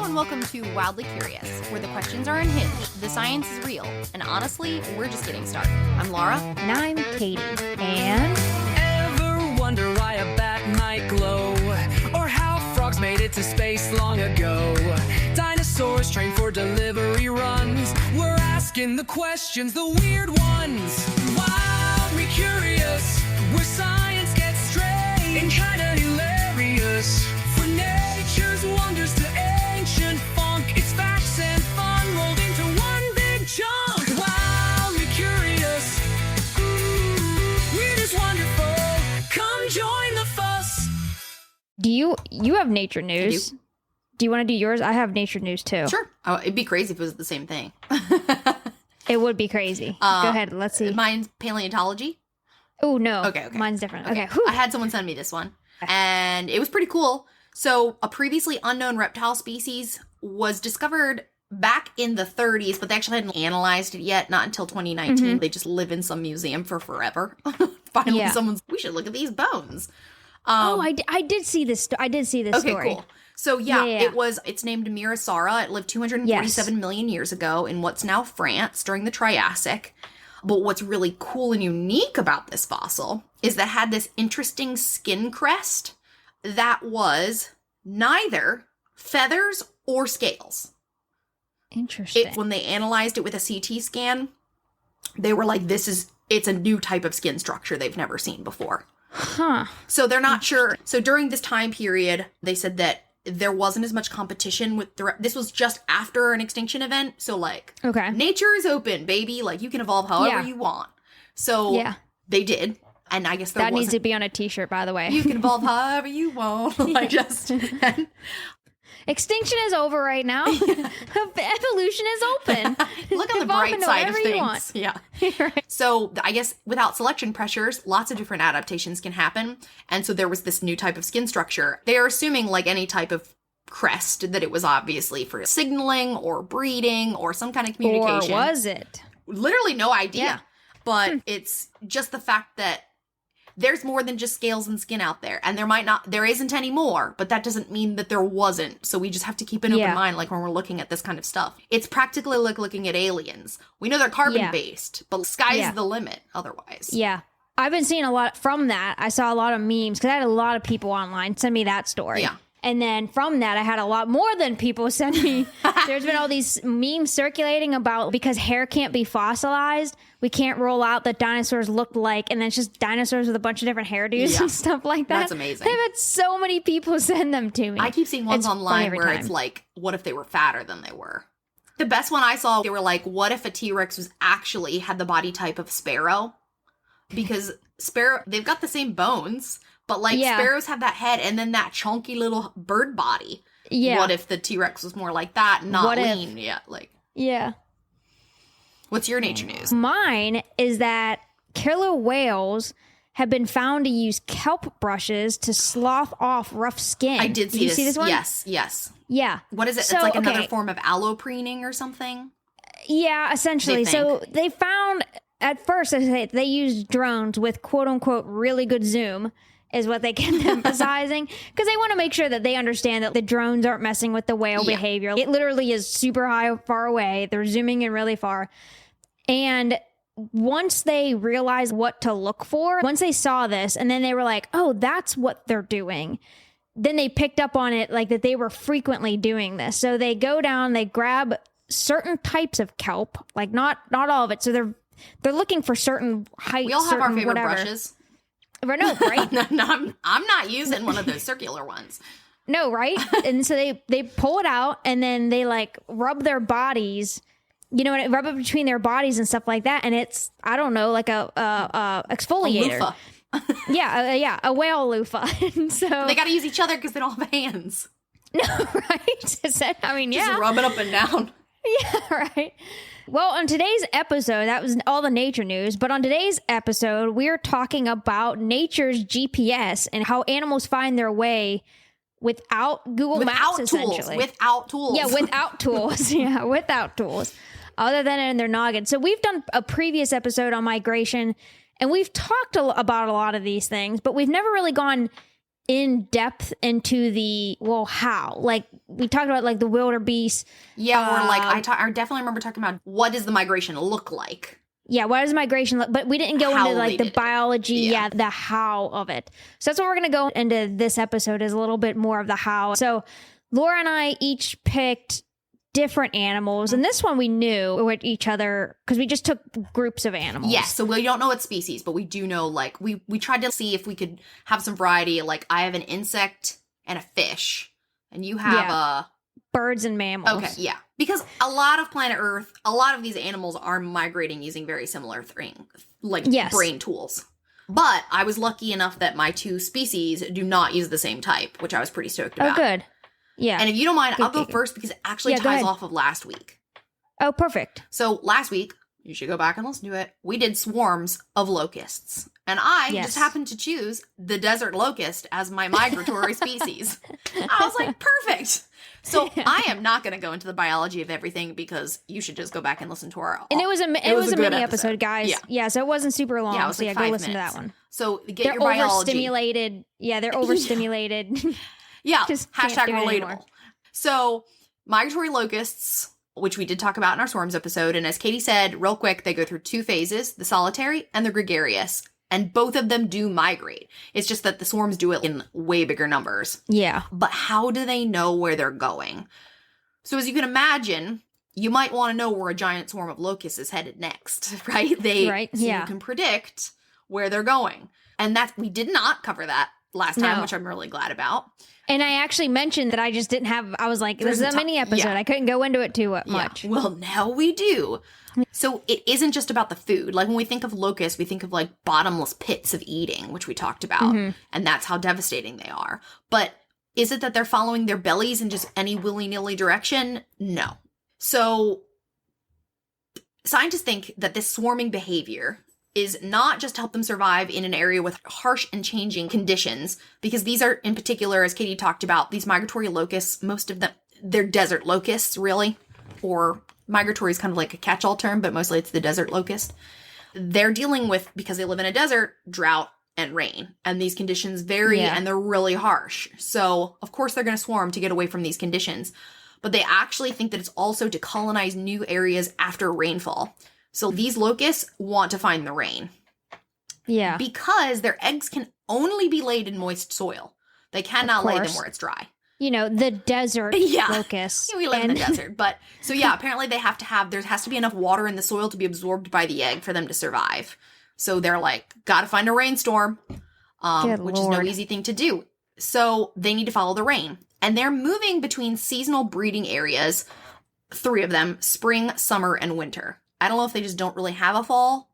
and welcome to Wildly Curious, where the questions are unhinged, the science is real, and honestly, we're just getting started. I'm Laura. And I'm Katy. And... Ever wonder why a bat might glow? Or how frogs made it to space long ago? Dinosaurs trained for delivery runs. We're asking the questions, the weird ones. Wildly curious, where science gets strange and kinda hilarious. For nature's wonders to ancient funk, it's facts and fun rolled into one big chunk. Wildly curious, weird is wonderful. Come join the fuss. Do you have nature news? Do you want to do yours? I have nature news too. Sure. Oh, it'd be crazy if it was the same thing. It would be crazy. Go ahead. Let's see. Mine's paleontology. Oh, no. Okay. Mine's different. Okay. Whew. I had someone send me this one, and it was pretty cool. So a previously unknown reptile species was discovered back in the 30s, but they actually hadn't analyzed it yet, not until 2019. Mm-hmm. They just live in some museum for forever. Finally, someone's, we should look at these bones. I did see this. I did see this okay, story. Cool. So it's named Mirasara. It lived 247 million years ago in what's now France during the Triassic. But what's really cool and unique about this fossil is that it had this interesting skin crest that was neither feathers or scales. Interesting. When they analyzed it with a CT scan, they were like, it's a new type of skin structure they've never seen before. Huh. So they're not sure. So during this time period, they said that there wasn't as much competition with this was just after an extinction event. So okay. Nature is open, baby. Like you can evolve however you want. So they did. And I guess that needs to be on a t-shirt, by the way. You can evolve however you want. Extinction is over right now. Evolution is open. Look on the bright side of things. You want. Yeah. Right. So I guess without selection pressures, lots of different adaptations can happen. And so there was this new type of skin structure. They are assuming, like any type of crest, that it was obviously for signaling or breeding or some kind of communication. Or was it? Literally no idea. Yeah. But it's just the fact that there's more than just scales and skin out there. And there isn't any more, but that doesn't mean that there wasn't. So we just have to keep an open mind, like when we're looking at this kind of stuff. It's practically like looking at aliens. We know they're carbon-based, but sky's the limit otherwise. Yeah. I've been seeing a lot from that. I saw a lot of memes, because I had a lot of people online send me that story. Yeah. And then from that, I had a lot more than people send me. There's been all these memes circulating about, because hair can't be fossilized, we can't roll out that dinosaurs looked like, and then it's just dinosaurs with a bunch of different hairdos and stuff like that. That's amazing. I've had so many people send them to me. I keep seeing ones online where it's like, what if they were fatter than they were? The best one I saw, they were like, what if a T-Rex was actually had the body type of sparrow? Because they've got the same bones, but sparrows have that head and then that chunky little bird body. Yeah. What if the T-Rex was more like that, not lean? Yeah. What's your nature news? Mine is that killer whales have been found to use kelp brushes to slough off rough skin. I did see this. See this one? Yes. Yeah. What is it? So, it's like another form of allopreening or something? Yeah, essentially. So they found, at first, they used drones with quote-unquote really good zoom, is what they kept emphasizing, because they want to make sure that they understand that the drones aren't messing with the whale behavior. It literally is super high, far away. They're zooming in really far. And once they realized what to look for, once they saw this, and then they were like, oh, that's what they're doing. Then they picked up on it, like that they were frequently doing this. So they go down, they grab certain types of kelp, like not all of it. So they're looking for certain heights. We all have our favorite brushes. No, right? No, I'm not using one of those circular ones. No, right? And so they pull it out, and then they rub their bodies, rub it between their bodies and stuff like that. And it's, I don't know, like a exfoliator. A loofah. A whale loofah. And so they got to use each other because they don't have hands. No, right? Just rub it up and down. Yeah, right. Well, on today's episode, that was all the nature news, but on today's episode, we're talking about nature's GPS and how animals find their way without Google Maps, essentially. Without tools. Yeah, without tools. Yeah, without tools. Other than in their noggin. So we've done a previous episode on migration, and we've talked about a lot of these things, but we've never really gone in depth into the, well, how? Like, we talked about, like, the wildebeest. Yeah, or like, I definitely remember talking about what does the migration look like? Yeah, what does migration look? But we didn't go into, like, the biology, the how of it. So that's what we're going to go into this episode, is a little bit more of the how. So Laura and I each picked different animals, and this one we knew with each other because we just took groups of animals. Yes, so we don't know what species, but we do know, like, we tried to see if we could have some variety. Like, I have an insect and a fish, and you have birds and mammals. Okay, yeah. Because a lot of planet Earth, a lot of these animals are migrating using very similar things, like brain tools. But I was lucky enough that my two species do not use the same type, which I was pretty stoked about. Oh, good. Yeah. And if you don't mind, I'll go first because it actually ties off of last week. Oh, perfect. So last week, you should go back and listen to it, we did swarms of locusts. And I just happened to choose the desert locust as my migratory species. I was like, perfect. So I am not going to go into the biology of everything because you should just go back and listen to our... And it was a mini episode, guys. Yeah, so it wasn't super long. Yeah, it was like 5 go listen minutes. to that one. So get your biology. Overstimulated. Yeah, they're overstimulated. Yeah, just hashtag relatable. So migratory locusts, which we did talk about in our swarms episode, and as Katy said, real quick, they go through 2 phases, the solitary and the gregarious, and both of them do migrate. It's just that the swarms do it in way bigger numbers. Yeah. But how do they know where they're going? So as you can imagine, you might want to know where a giant swarm of locusts is headed next, right? You can predict where they're going. And that we did not cover that last time, which I'm really glad about. And I actually mentioned that I just didn't have, I was like, this is a mini episode. I couldn't go into it too much. Well, now we do. So it isn't just about the food. Like when we think of locusts, we think of like bottomless pits of eating, which we talked about. And that's how devastating they are. But is it that they're following their bellies in just any willy-nilly direction? No. So scientists think that this swarming behavior is not just to help them survive in an area with harsh and changing conditions, because these are, in particular, as Katy talked about, these migratory locusts, most of them, they're desert locusts, really, or migratory is kind of like a catch-all term, but mostly it's the desert locust. They're dealing with, because they live in a desert, drought and rain, and these conditions vary and they're really harsh. So, of course, they're going to swarm to get away from these conditions, but they actually think that it's also to colonize new areas after rainfall. So these locusts want to find the rain. Yeah. Because their eggs can only be laid in moist soil. They cannot lay them where it's dry. You know, the desert locusts. We live in the desert. But, so yeah, apparently there has to be enough water in the soil to be absorbed by the egg for them to survive. So they're like, gotta find a rainstorm, which is no easy thing to do. So they need to follow the rain. And they're moving between seasonal breeding areas, 3 of them, spring, summer, and winter. I don't know if they just don't really have a fall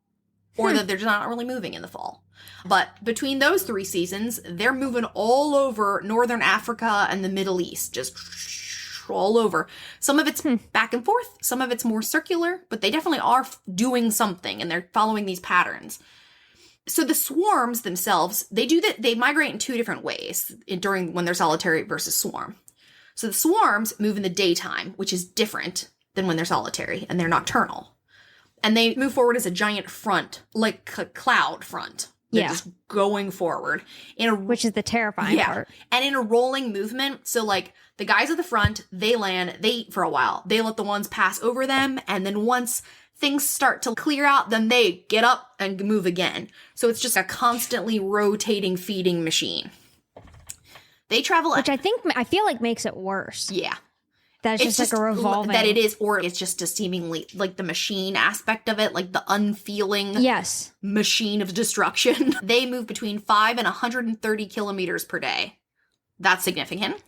or that they're just not really moving in the fall. But between those 3 seasons, they're moving all over northern Africa and the Middle East, just all over. Some of it's back and forth, some of it's more circular, but they definitely are doing something and they're following these patterns. So the swarms themselves, they migrate in 2 different ways during when they're solitary versus swarm. So the swarms move in the daytime, which is different than when they're solitary, and they're nocturnal. And they move forward as a giant front, like a cloud front. They're just going forward. Which is the terrifying part. And in a rolling movement, so like the guys at the front, they land, they eat for a while. They let the ones pass over them, and then once things start to clear out, then they get up and move again. So it's just a constantly rotating feeding machine. They travel... Which I feel like makes it worse. Yeah. That's just like a revolving... That it is, or it's just a seemingly, like the machine aspect of it, like the unfeeling machine of destruction. They move between 5 and 130 kilometers per day. That's significant.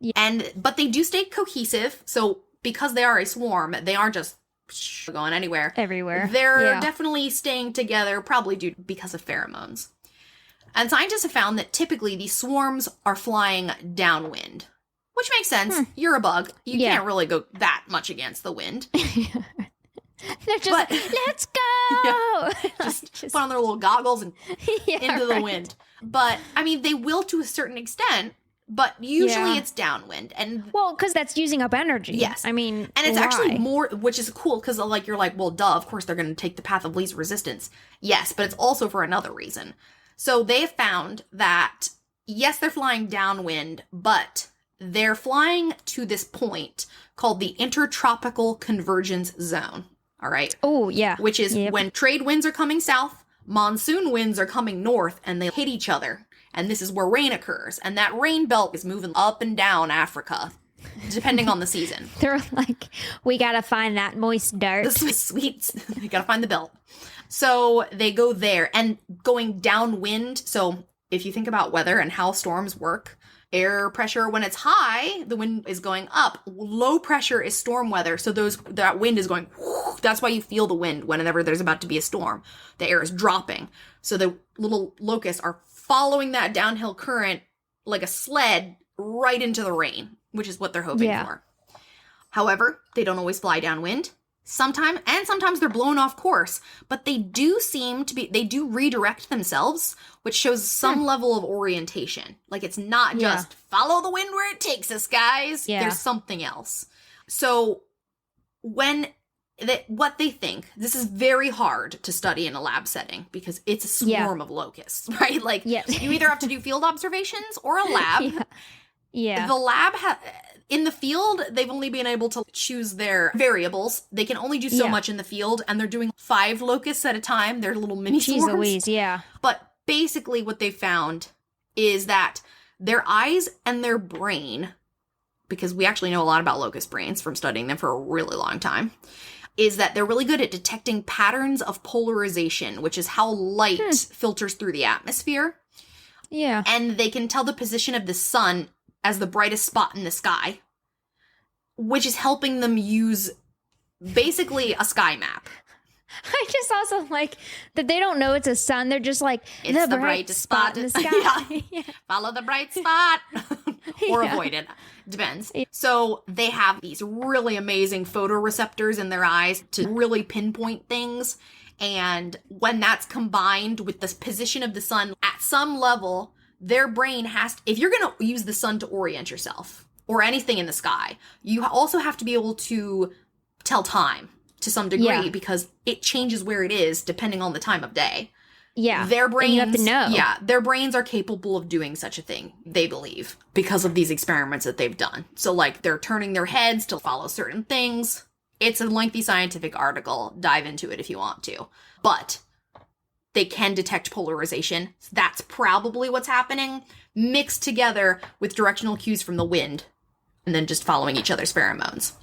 Yeah. But they do stay cohesive, so because they are a swarm, they aren't just going anywhere. Everywhere. They're definitely staying together, probably because of pheromones. And scientists have found that typically these swarms are flying downwind. Which makes sense. You're a bug. You can't really go that much against the wind. They're just let's go! Just put on their little goggles and into the wind. But, I mean, they will to a certain extent, but usually it's downwind. And well, because that's using up energy. Yes. I mean, and it's actually more, which is cool, because like you're like, well, duh, of course they're going to take the path of least resistance. Yes, but it's also for another reason. So they have found that yes, they're flying downwind, but they're flying to this point called the intertropical convergence zone. All right. Oh, yeah. Which is when trade winds are coming south, monsoon winds are coming north, and they hit each other. And this is where rain occurs. And that rain belt is moving up and down Africa, depending on the season. They're like, we got to find that moist dirt. The sweet. You got to find the belt. So they go there, and going downwind. So if you think about weather and how storms work, air pressure, when it's high, the wind is going up. Low pressure is storm weather. So that wind is going, whoosh. That's why you feel the wind whenever there's about to be a storm. The air is dropping. So the little locusts are following that downhill current like a sled right into the rain, which is what they're hoping for. However, they don't always fly downwind. Sometimes they're blown off course, but they do redirect themselves, which shows some level of orientation. Like, it's not just follow the wind where it takes us, guys. Yeah. There's something else. So what they think, this is very hard to study in a lab setting because it's a swarm of locusts, right? Like, you either have to do field observations or a lab. Yeah. The lab in the field, they've only been able to choose their variables. They can only do so much in the field, and they're doing 5 locusts at a time. They're little mini swarms. Jeez Louise, yeah. But basically what they found is that their eyes and their brain, because we actually know a lot about locust brains from studying them for a really long time, is that they're really good at detecting patterns of polarization, which is how light filters through the atmosphere. Yeah. And they can tell the position of the sun as the brightest spot in the sky, which is helping them use basically a sky map. I just also like that they don't know it's a sun. They're just like, it's the brightest spot in the sky. Follow the bright spot or avoid it. Depends. So they have these really amazing photoreceptors in their eyes to really pinpoint things. And when that's combined with the position of the sun at some level, their brain if you're going to use the sun to orient yourself or anything in the sky, you also have to be able to tell time to some degree because it changes where it is depending on the time of day. Yeah. Their brains, and you have to know. Yeah, their brains are capable of doing such a thing, they believe, because of these experiments that they've done. So, like, they're turning their heads to follow certain things. It's a lengthy scientific article. Dive into it if you want to. But they can detect polarization. That's probably what's happening, mixed together with directional cues from the wind, and then just following each other's pheromones.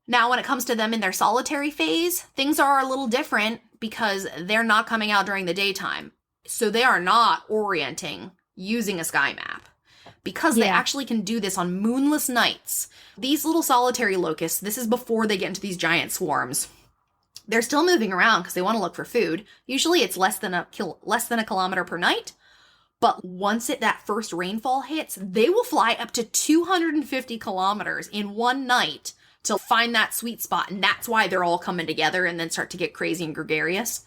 Now, when it comes to them in their solitary phase, things are a little different because they're not coming out during the daytime. So they are not orienting using a sky map. Because they actually can do this on moonless nights. These little solitary locusts, this is before they get into these giant swarms. They're still moving around because they want to look for food. Usually it's less than a kilometer per night. But once that first rainfall hits, they will fly up to 250 kilometers in one night to find that sweet spot. And that's why they're all coming together and then start to get crazy and gregarious.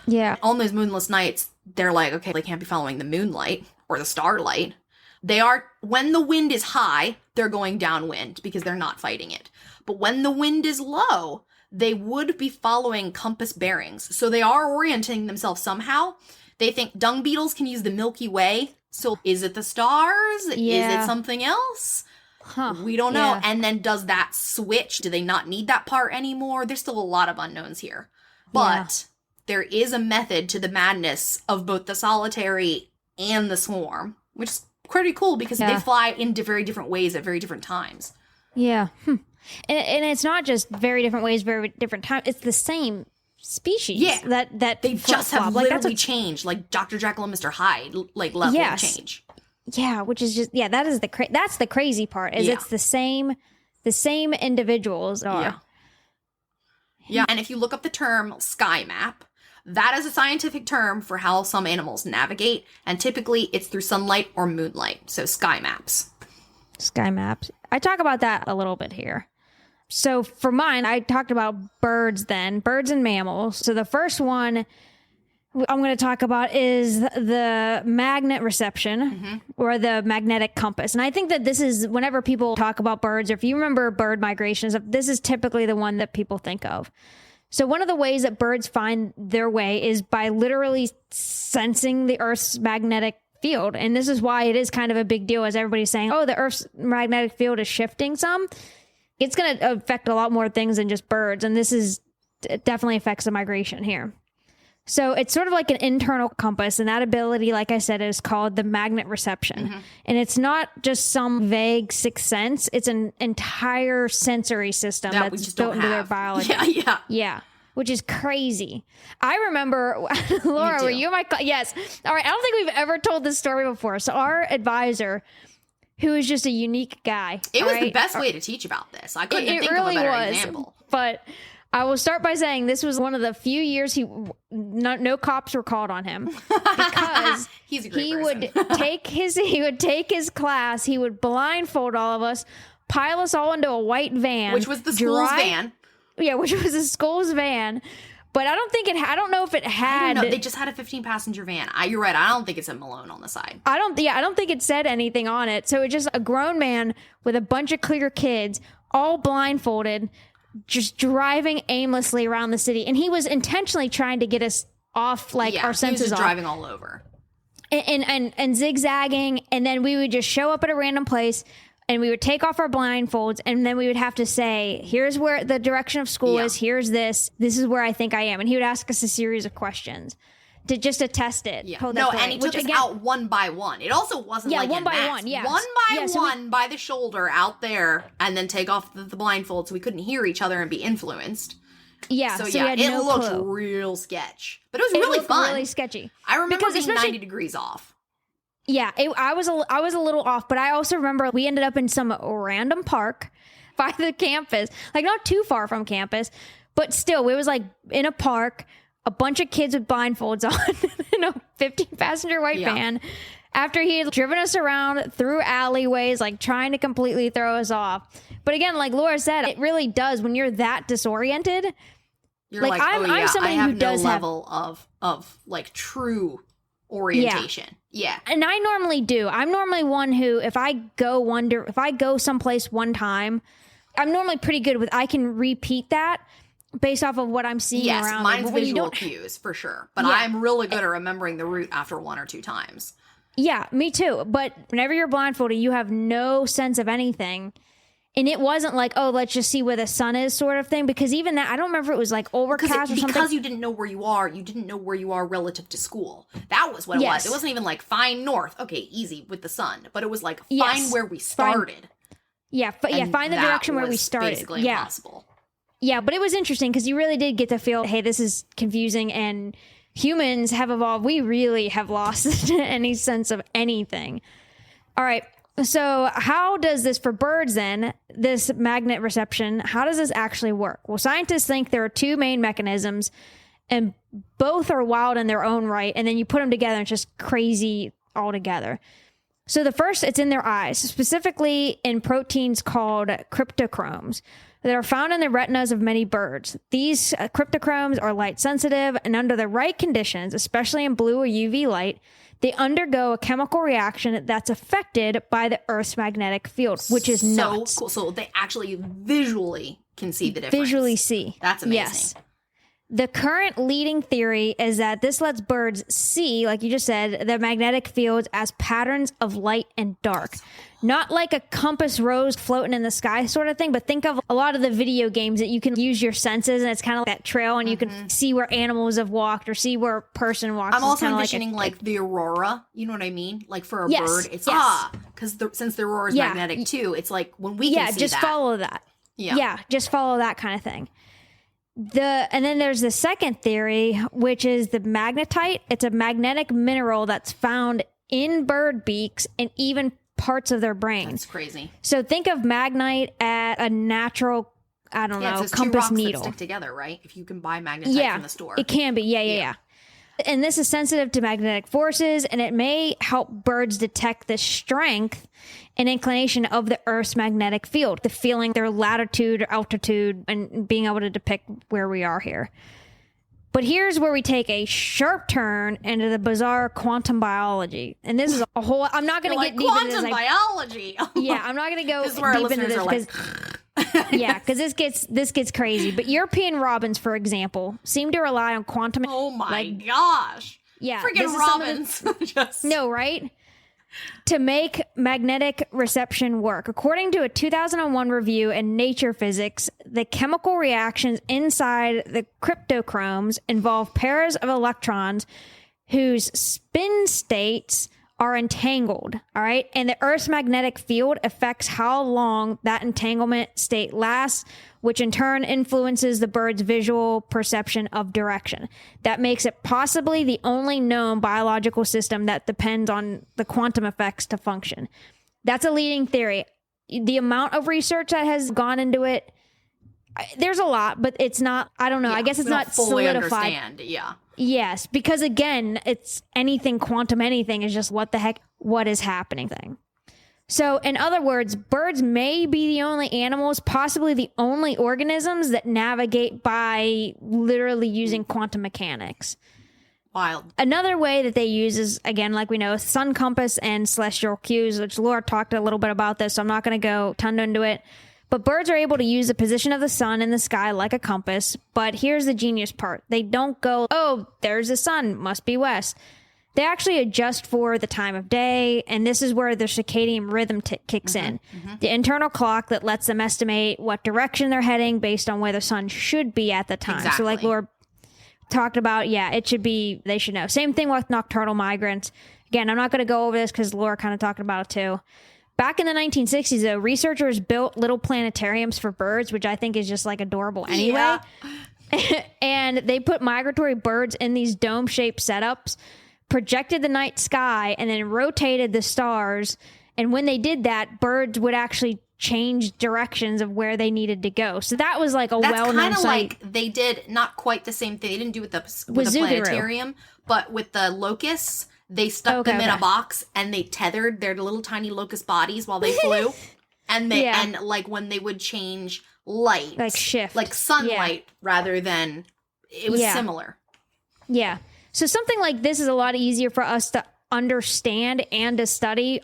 Yeah. On those moonless nights, they're like, okay, they can't be following the moonlight or the starlight. They are, when the wind is high, they're going downwind because they're not fighting it. But when the wind is low, they would be following compass bearings. So they are orienting themselves somehow. They think dung beetles can use the Milky Way. So is it the stars? Yeah. Is it something else? Huh. We don't know. Yeah. And then does that switch? Do they not need that part anymore? There's still a lot of unknowns here. But there is a method to the madness of both the solitary and the swarm, which is pretty cool because they fly in very different ways at very different times. Yeah. And it's not just very different ways, very different times. It's the same species. Yeah. That they just have literally changed, like Dr. Jekyll and Mr. Hyde, like level of change. Yeah, which is just that is that's the crazy part. Is it's the same individuals are. Yeah. And if you look up the term sky map, that is a scientific term for how some animals navigate, and typically it's through sunlight or moonlight. So sky maps. Sky maps. I talk about that a little bit here. So for mine, I talked about birds and mammals. So the first one I'm going to talk about is the magnetoreception or the magnetic compass. And I think that this is, whenever people talk about birds, or if you remember bird migrations, this is typically the one that people think of. So one of the ways that birds find their way is by literally sensing the Earth's magnetic field. And this is why it is kind of a big deal, as everybody's saying, oh, the Earth's magnetic field is shifting some. It's going to affect a lot more things than just birds. And it definitely affects the migration here. So it's sort of like an internal compass, and that ability, like I said, is called the magnetoreception. Mm-hmm. And it's not just some vague sixth sense. It's an entire sensory system that's built into their biology. Yeah. Which is crazy. I remember, Laura, were you my... Yes. All right. I don't think we've ever told this story before. So our advisor, who is just a unique guy. It was the best way to teach about this. I couldn't think of a better example. But I will start by saying this was one of the few years no cops were called on him, because he's a great he person. would take his class, he would blindfold all of us, pile us all into a white van, which was the school's van. Yeah, which was the school's van. But I don't know if it had. No, they just had a 15-passenger van. You're right. I don't think it said Malone on the side. I don't think it said anything on it. So it's just a grown man with a bunch of clear kids, all blindfolded, just driving aimlessly around the city. And he was intentionally trying to get us off, our senses off. He was just driving all over. And zigzagging. And then we would just show up at a random place, and we would take off our blindfolds, and then we would have to say, here's where the direction of school is. Here's this. This is where I think I am. And he would ask us a series of questions to test it. Yeah. No, and he took us out one by one. It also wasn't like one by mass. one. Yeah, one by one by the shoulder out there, and then take off the blindfold so we couldn't hear each other and be influenced. Yeah. So it looked real sketch, but it was really fun. Really sketchy. I remember being 90 degrees off. Yeah, I was a little off, but I also remember we ended up in some random park by the campus, like not too far from campus, but still, it was like in a park, a bunch of kids with blindfolds on in a 15-passenger white van, after he had driven us around through alleyways, like trying to completely throw us off. But again, like Laura said, it really does, when you're that disoriented. You're like, I'm somebody who does have level of like true orientation. Yeah. And I normally do. I'm normally one who, if I go someplace one time, I'm normally pretty good with, I can repeat that based off of what I'm seeing around. Yes, mine's visual cues for sure. But I'm really good at remembering the route after one or two times. Yeah, me too. But whenever you're blindfolded, you have no sense of anything. And it wasn't like, oh, let's just see where the sun is sort of thing. Because even that, I don't remember if it was like overcast or something. Because you didn't know where you are. You didn't know where you are relative to school. That was what it was. It wasn't even like, find north. Okay, easy with the sun. But it was like, find where we started. Find the direction where we started. Basically impossible. Yeah, but it was interesting because you really did get to feel, hey, this is confusing, and humans have evolved. We really have lost any sense of anything. All right. So how does this, for birds then, this magnetoreception, how does this actually work? Well, scientists think there are two main mechanisms, and both are wild in their own right. And then you put them together and it's just crazy altogether. So the first, it's in their eyes, specifically in proteins called cryptochromes that are found in the retinas of many birds. These cryptochromes are light sensitive, and under the right conditions, especially in blue or UV light, they undergo a chemical reaction that's affected by the Earth's magnetic field, which is nuts. So cool. So they actually visually can see the difference. Visually see. That's amazing. Yes. The current leading theory is that this lets birds see, like you just said, the magnetic fields as patterns of light and dark. Not like a compass rose floating in the sky sort of thing, but think of a lot of the video games that you can use your senses, and it's kind of like that trail, and you can see where animals have walked or see where a person walks. I'm also envisioning like the aurora, you know what I mean? Like for a bird, it's because since the aurora is magnetic too, it's like when we can see just that. Follow that. Yeah, just follow that kind of thing. And then there's the second theory, which is the magnetite. It's a magnetic mineral that's found in bird beaks and even parts of their brain. That's crazy. So think of magnetite at a natural, compass two rocks needle. That stick together, right? If you can buy magnetite from the store. It can be. Yeah. And this is sensitive to magnetic forces, and it may help birds detect the strength and inclination of the Earth's magnetic field, the feeling their latitude or altitude, and being able to depict where we are here. But here's where we take a sharp turn into the bizarre quantum biology. And this is a whole, I'm not going to get deep into this. Quantum biology. Yeah, I'm not going to go this is where deep into this because this gets crazy. But European robins, for example, seem to rely on quantum. Oh my gosh. Yeah. Freaking robins. Just... No, right? To make magnetic reception work. According to a 2001 review in Nature Physics, the chemical reactions inside the cryptochromes involve pairs of electrons whose spin states are entangled, all right? And the Earth's magnetic field affects how long that entanglement state lasts, which in turn influences the bird's visual perception of direction. That makes it possibly the only known biological system that depends on the quantum effects to function. That's a leading theory. The amount of research that has gone into it, there's a lot, but it's not, I don't know, I guess it's not fully solidified. Understand. Yeah. Yes, because again, it's anything quantum anything is just what the heck, what is happening thing. So in other words, birds may be the only animals, possibly the only organisms that navigate by literally using quantum mechanics. Wild. Another way that they use is, again, like we know, sun compass and celestial cues, which Laura talked a little bit about this, so I'm not going to go ton into it. But birds are able to use the position of the sun in the sky like a compass. But here's the genius part. They don't go, oh, there's the sun, must be west. They actually adjust for the time of day, and this is where the circadian rhythm kicks in. The internal clock that lets them estimate what direction they're heading based on where the sun should be at the time. Exactly. So like Laura talked about, yeah, it should be, they should know. Same thing with nocturnal migrants. Again, I'm not going to go over this because Laura kind of talked about it too. Back in the 1960s, though, researchers built little planetariums for birds, which I think is just like adorable anyway. Yeah. And they put migratory birds in these dome-shaped setups, projected the night sky, and then rotated the stars. And when they did that, birds would actually change directions of where they needed to go. So that was like a well-known That's kind of sight. like they did not quite the same thing. They didn't do it with the planetarium, but with the locusts. They stuck them in a box and they tethered their little tiny locust bodies while they flew. And they and like when they would change light. Like shift. Like sunlight rather than it was similar. Yeah. So something like this is a lot easier for us to understand and to study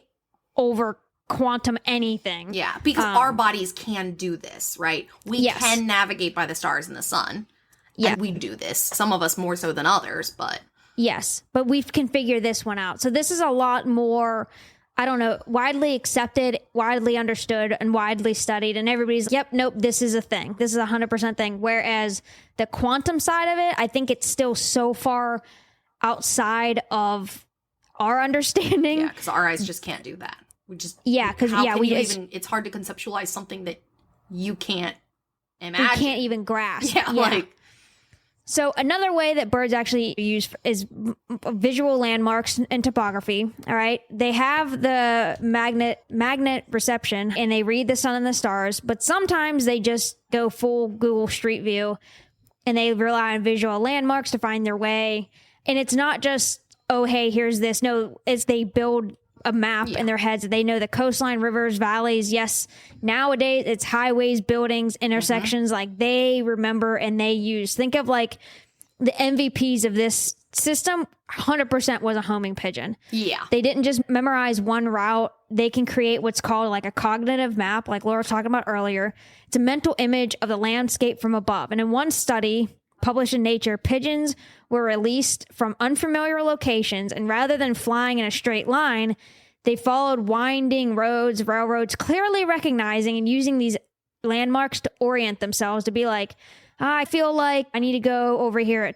over quantum anything. Yeah, because our bodies can do this, right? We can navigate by the stars and the sun. Yeah. And we do this. Some of us more so than others, but... Yes, but we can figure this one out. So this is a lot more, I don't know, widely accepted, widely understood, and widely studied. And everybody's, yep, nope, this is a thing. This is 100% thing. Whereas the quantum side of it, I think it's still so far outside of our understanding. Yeah, because our eyes just can't do that. We just... it's hard to conceptualize something that you can't imagine. We can't even grasp. Yeah, like... So another way that birds actually use is visual landmarks and topography. All right. They have the magnet reception and they read the sun and the stars, but sometimes they just go full Google Street View and they rely on visual landmarks to find their way. And it's not just, oh, hey, here's this. No, it's they build a map in their heads. They know the coastline, rivers, valleys. Yes, nowadays it's highways, buildings, intersections. Like they remember and they use. Think of like the MVPs of this system. 100% was a homing pigeon. Yeah, they didn't just memorize one route. They can create what's called like a cognitive map, like Laura was talking about earlier. It's a mental image of the landscape from above. And in one study published in Nature, pigeons were released from unfamiliar locations, and rather than flying in a straight line, they followed winding roads, railroads, clearly recognizing and using these landmarks to orient themselves, to be like, I feel like I need to go over here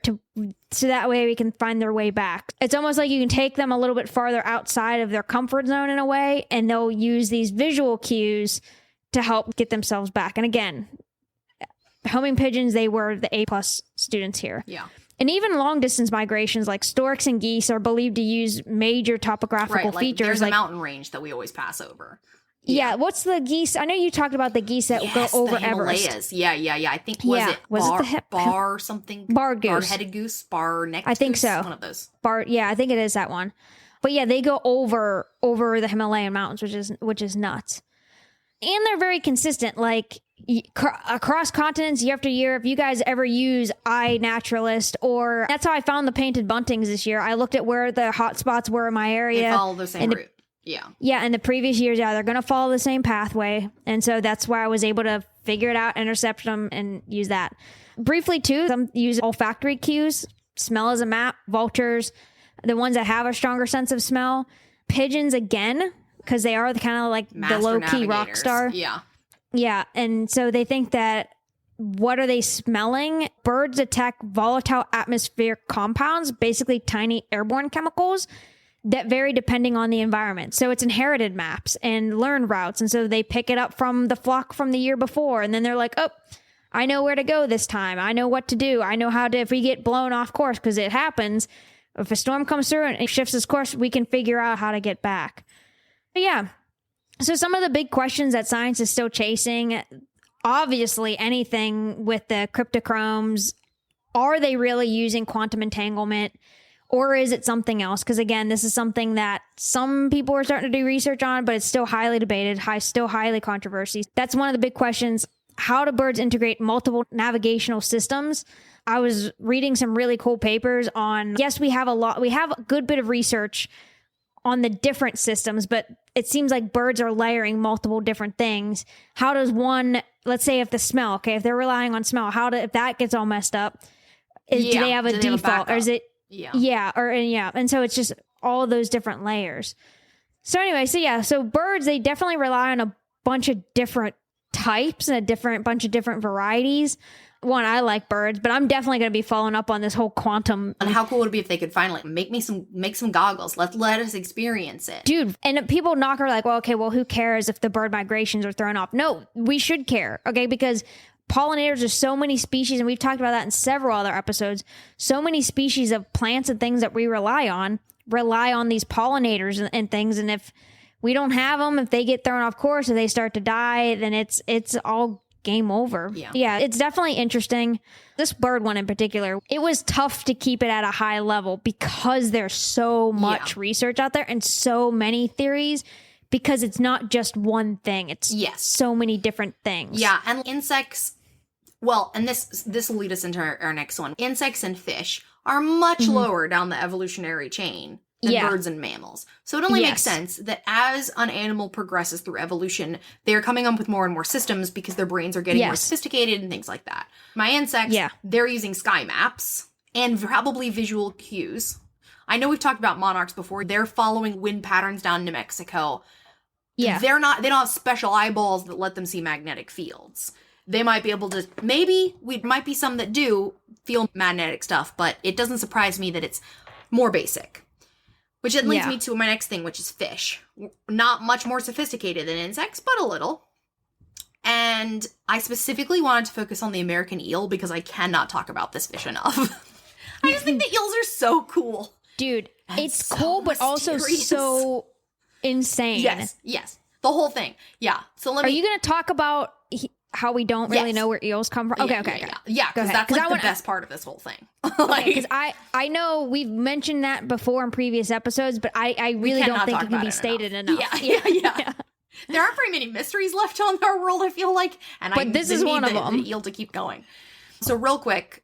so that way we can find their way back. It's almost like you can take them a little bit farther outside of their comfort zone in a way, and they'll use these visual cues to help get themselves back. And again, homing pigeons, they were the A+ students here. Yeah. And even long distance migrations like storks and geese are believed to use major topographical features. There's a mountain range that we always pass over. Yeah. What's the geese? I know you talked about the geese that go over the Everest. Himalayas. Yeah. I think, was it bar something? Barred goose. Bar-headed goose? Bar-necked I think goose? so. One of those. I think it is that one. But yeah, they go over the Himalayan mountains, which is nuts. And they're very consistent. Like, across continents year after year. If you guys ever use iNaturalist, or that's how I found the painted buntings this year. I looked at where the hot spots were in my area. They follow the same route. Yeah, in the previous years, they're going to follow the same pathway. And so that's why I was able to figure it out, intercept them, and use that. Briefly, too, some use olfactory cues. Smell as a map. Vultures, the ones that have a stronger sense of smell. Pigeons, again, because they are kind of like the low-key rock star. Yeah. Yeah, and so they think that what are they smelling? Birds detect volatile atmospheric compounds, basically tiny airborne chemicals that vary depending on the environment. So it's inherited maps and learned routes. And so they pick it up from the flock from the year before. And then they're like, oh, I know where to go this time. I know what to do. I know how to, if we get blown off course, because it happens, if a storm comes through and it shifts its course, we can figure out how to get back. But yeah. So some of the big questions that science is still chasing, obviously anything with the cryptochromes, are they really using quantum entanglement? Or is it something else? Because again, this is something that some people are starting to do research on, but it's still highly debated, still highly controversial. That's one of the big questions. How do birds integrate multiple navigational systems? I was reading some really cool papers on, yes, we have a good bit of research on the different systems, but it seems like birds are layering multiple different things. How does one, let's say if they're relying on smell, if that gets all messed up, do they have a default? Or is it, and so it's just all of those different layers. So anyway, so birds, they definitely rely on a bunch of different types and bunch of different varieties. One, I like birds, but I'm definitely going to be following up on this whole quantum. And how cool would it be if they could finally make some goggles? Let us experience it. Dude, and people are like, well, okay, well, who cares if the bird migrations are thrown off? No, we should care, okay? Because pollinators are so many species, and we've talked about that in several other episodes. So many species of plants and things that we rely on these pollinators and things. And if we don't have them, if they get thrown off course, if they start to die, then it's all game over. Yeah, it's definitely interesting. This bird one in particular, it was tough to keep it at a high level because there's so much research out there and so many theories. Because it's not just one thing. It's so many different things. Yeah, and insects, well, and this will lead us into our next one. Insects and fish are much lower down the evolutionary chain than birds and mammals. So it only makes sense that as an animal progresses through evolution, they're coming up with more and more systems because their brains are getting more sophisticated and things like that. My insects, they're using sky maps and probably visual cues. I know we've talked about monarchs before. They're following wind patterns down New Mexico. Yeah. They don't have special eyeballs that let them see magnetic fields. They might be able to, might be some that do feel magnetic stuff, but it doesn't surprise me that it's more basic. Which then leads me to my next thing, which is fish. Not much more sophisticated than insects, but a little. And I specifically wanted to focus on the American eel because I cannot talk about this fish enough. I just think the eels are so cool. Dude, it's so cool, but also so insane. Yes. The whole thing. Yeah. So are you going to talk about how we don't really know where eels come from? Okay. Yeah, because that's like the best part of this whole thing. Because I know we've mentioned that before in previous episodes, but I really don't think it can be stated enough. Yeah. There aren't very many mysteries left on our world, I feel like. But this is one of them. The eel to keep going. So real quick,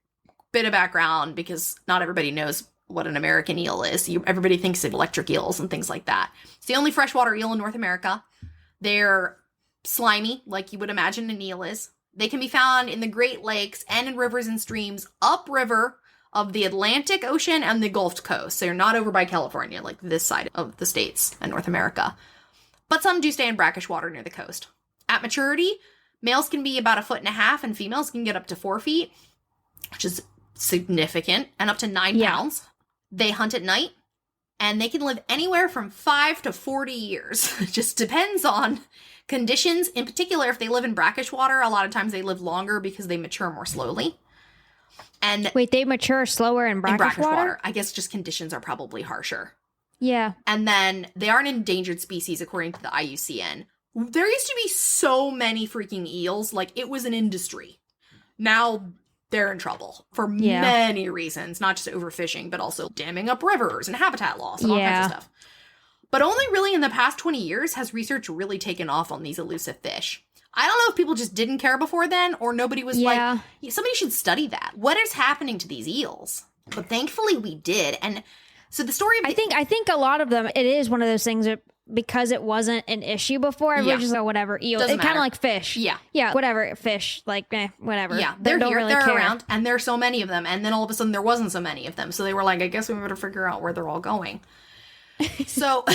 bit of background, because not everybody knows what an American eel is. Everybody thinks of electric eels and things like that. It's the only freshwater eel in North America. They're slimy, like you would imagine an eel is. They can be found in the Great Lakes and in rivers and streams upriver of the Atlantic Ocean and the Gulf Coast. So you're not over by California, like this side of the states and North America. But some do stay in brackish water near the coast. At maturity, males can be about 1.5 feet and females can get up to 4 feet, which is significant, and up to 9 pounds. They hunt at night, and they can live anywhere from 5 to 40 years. It just depends on conditions. In particular, if they live in brackish water, a lot of times they live longer because they mature more slowly. And wait, they mature slower in brackish water? I guess just conditions are probably harsher. Yeah. And then they are an endangered species according to the IUCN. There used to be so many freaking eels, like it was an industry. Now they're in trouble for many reasons, not just overfishing, but also damming up rivers and habitat loss and all kinds of stuff. But only really in the past 20 years has research really taken off on these elusive fish. I don't know if people just didn't care before then, or nobody was like, somebody should study that. What is happening to these eels? But thankfully we did. And so the story of I think a lot of them, it is one of those things that because it wasn't an issue before, everybody just like, whatever, eel. It's kind of like fish. Yeah. Yeah, whatever, fish. Like, whatever. Yeah, they're here, really they're care. around, and there's so many of them. And then all of a sudden there wasn't so many of them. So they were like, I guess we better figure out where they're all going. So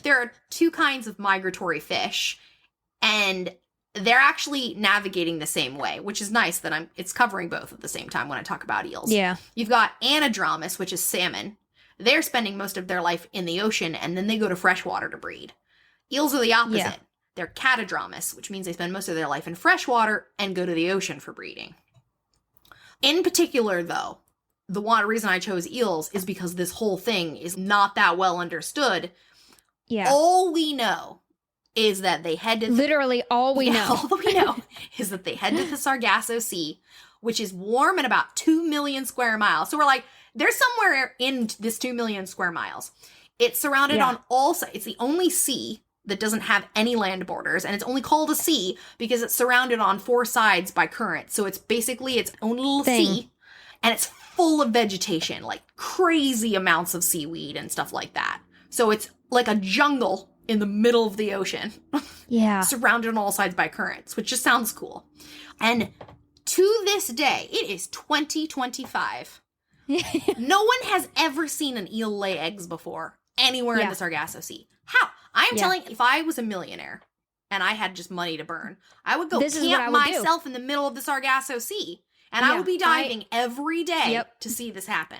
there are two kinds of migratory fish, and they're actually navigating the same way, which is nice that it's covering both at the same time when I talk about eels. Yeah. You've got anadromous, which is salmon. They're spending most of their life in the ocean, and then they go to freshwater to breed. Eels are the opposite. Yeah. They're catadromous, which means they spend most of their life in freshwater and go to the ocean for breeding. In particular, though, the one reason I chose eels is because this whole thing is not that well understood. Yeah. All we know is that they head to... Literally all we know. All we know is that they head to the Sargasso Sea, which is warm at about 2 million square miles. So we're like, they're somewhere in this 2 million square miles. It's surrounded on all sides. It's the only sea that doesn't have any land borders, and it's only called a sea because it's surrounded on 4 sides by current. So it's basically its own little sea, and it's full of vegetation, like crazy amounts of seaweed and stuff like that. So it's like a jungle in the middle of the ocean. Yeah. Surrounded on all sides by currents, which just sounds cool. And to this day, it is 2025. No one has ever seen an eel lay eggs before anywhere in the Sargasso Sea. How? I'm telling you, if I was a millionaire and I had just money to burn, I would go camp myself in the middle of the Sargasso Sea, and I would be diving every day to see this happen.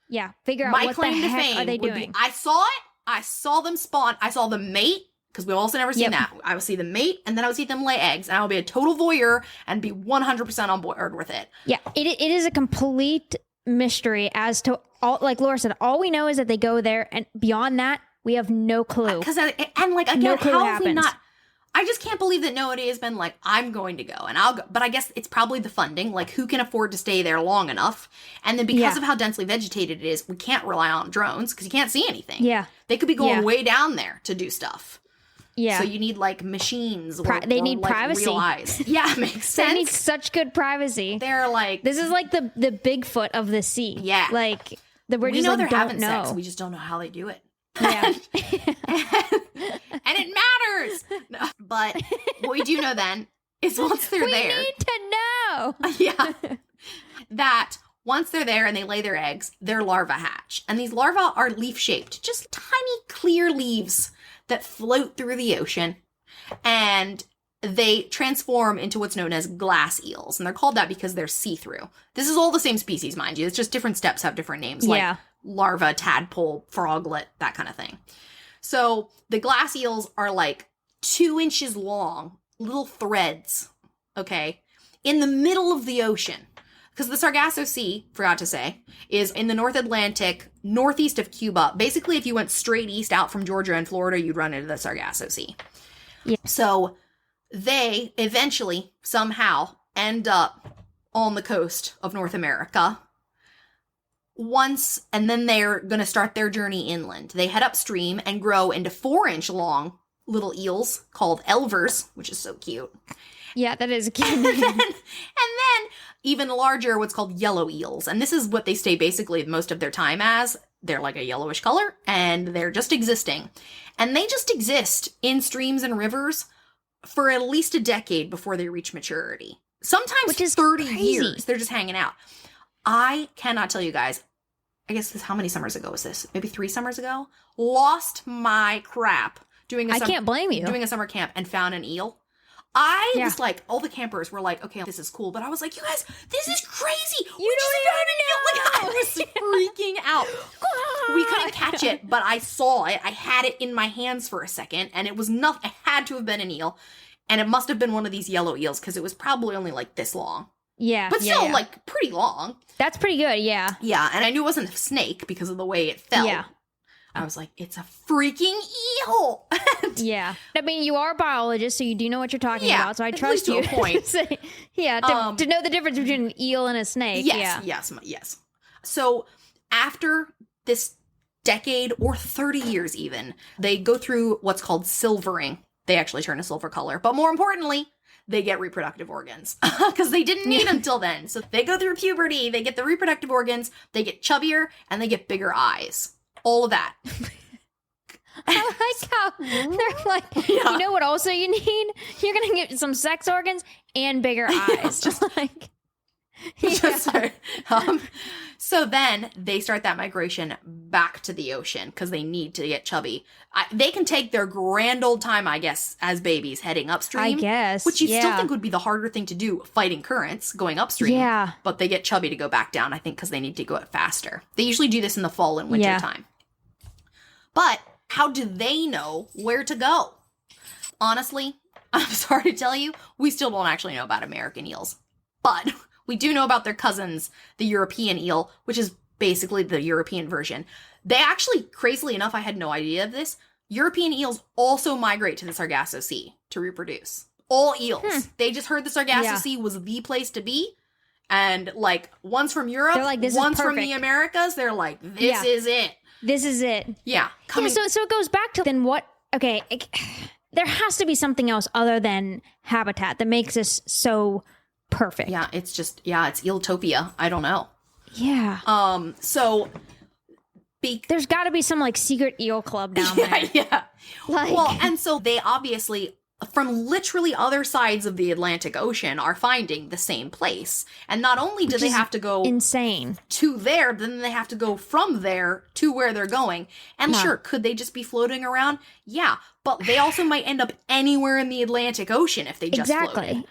Yeah, figure out my what claim the to heck fame are they would doing. Be, I saw it. I saw them spawn. I saw them mate, because we've also never seen that. I would see them mate, and then I would see them lay eggs, and I would be a total voyeur and be 100% on board with it. Yeah, it is a complete mystery as to all. Like Laura said, all we know is that they go there, and beyond that, we have no clue. Because and like again, how have we not? I just can't believe that nobody has been like, I'm going to go and I'll go. But I guess it's probably the funding. Like, who can afford to stay there long enough? And then because of how densely vegetated it is, we can't rely on drones because you can't see anything. Yeah. They could be going way down there to do stuff. Yeah. So you need like machines. They need like, privacy. Real eyes. Yeah, makes sense. They need such good privacy. They're like. This is like the Bigfoot of the sea. Yeah. Like, we just know like, they're having know. sex. We just don't know how they do it. Yeah. And it matters. No, but what we do know then is once they're there. We need to know. Yeah. That once they're there and they lay their eggs, their larvae hatch. And these larvae are leaf-shaped, just tiny clear leaves that float through the ocean. And they transform into what's known as glass eels. And they're called that because they're see-through. This is all the same species, mind you. It's just different steps have different names. Like larva, tadpole, froglet, that kind of thing. So the glass eels are like 2 inches long, little threads, okay, in the middle of the ocean. Because the Sargasso Sea, forgot to say, is in the North Atlantic, northeast of Cuba. Basically, if you went straight east out from Georgia and Florida, you'd run into the Sargasso Sea. Yeah. So they eventually, somehow, end up on the coast of North America. And then they're going to start their journey inland. They head upstream and grow into 4-inch long little eels called elvers, which is so cute. Yeah, that is cute. and then even larger, what's called yellow eels. And this is what they stay basically most of their time as. They're like a yellowish color, and they're just existing. And they just exist in streams and rivers for at least a decade before they reach maturity. Sometimes which is 30 crazy. years. They're just hanging out. I cannot tell you guys. I guess how many summers ago was this? Maybe 3 summers ago? Lost my crap I can't blame you. Doing a summer camp and found an eel. I was like, all the campers were like, okay, this is cool. But I was like, you guys, this is crazy. You don't even know. Like, I was freaking out. We couldn't catch it, but I saw it. I had it in my hands for a second, and it was nothing. It had to have been an eel. And it must have been one of these yellow eels, because it was probably only like this long. Yeah. But still, like, pretty long. That's pretty good, yeah. Yeah, and I knew it wasn't a snake because of the way it fell. Yeah. I was like, it's a freaking eel. Yeah. I mean, you are a biologist, so you do know what you're talking about, so I trust you. To a point. To know the difference between an eel and a snake. Yes. So after this decade or 30 years even, they go through what's called silvering. They actually turn a silver color. But more importantly, they get reproductive organs because they didn't need them till then. So they go through puberty, they get the reproductive organs, they get chubbier, and they get bigger eyes. All of that. I like how they're like, you know what also you need? You're going to get some sex organs and bigger eyes. Just like... So then they start that migration back to the ocean because they need to get chubby. They can take their grand old time, I guess, as babies heading upstream. I guess. Which you'd still think would be the harder thing to do, fighting currents, going upstream. Yeah. But they get chubby to go back down, I think, because they need to go it faster. They usually do this in the fall and winter time. But how do they know where to go? Honestly, I'm sorry to tell you, we still don't actually know about American eels. But... we do know about their cousins, the European eel, which is basically the European version. They actually, crazily enough, I had no idea of this, European eels also migrate to the Sargasso Sea to reproduce. All eels. They just heard the Sargasso Sea was the place to be. And, like, one's from Europe, like, one's from the Americas. They're like, this is it. This is it. Yeah. So it goes back to then what... Okay, there has to be something else other than habitat that makes this so... perfect. Yeah, it's just, it's eeltopia. I don't know. Yeah. So... there's got to be some, like, secret eel club down there. Yeah. Like... well, and so they obviously, from literally other sides of the Atlantic Ocean, are finding the same place. And not only do they have to go... insane. ...to there, but then they have to go from there to where they're going. And sure, could they just be floating around? Yeah. But they also might end up anywhere in the Atlantic Ocean if they just floated.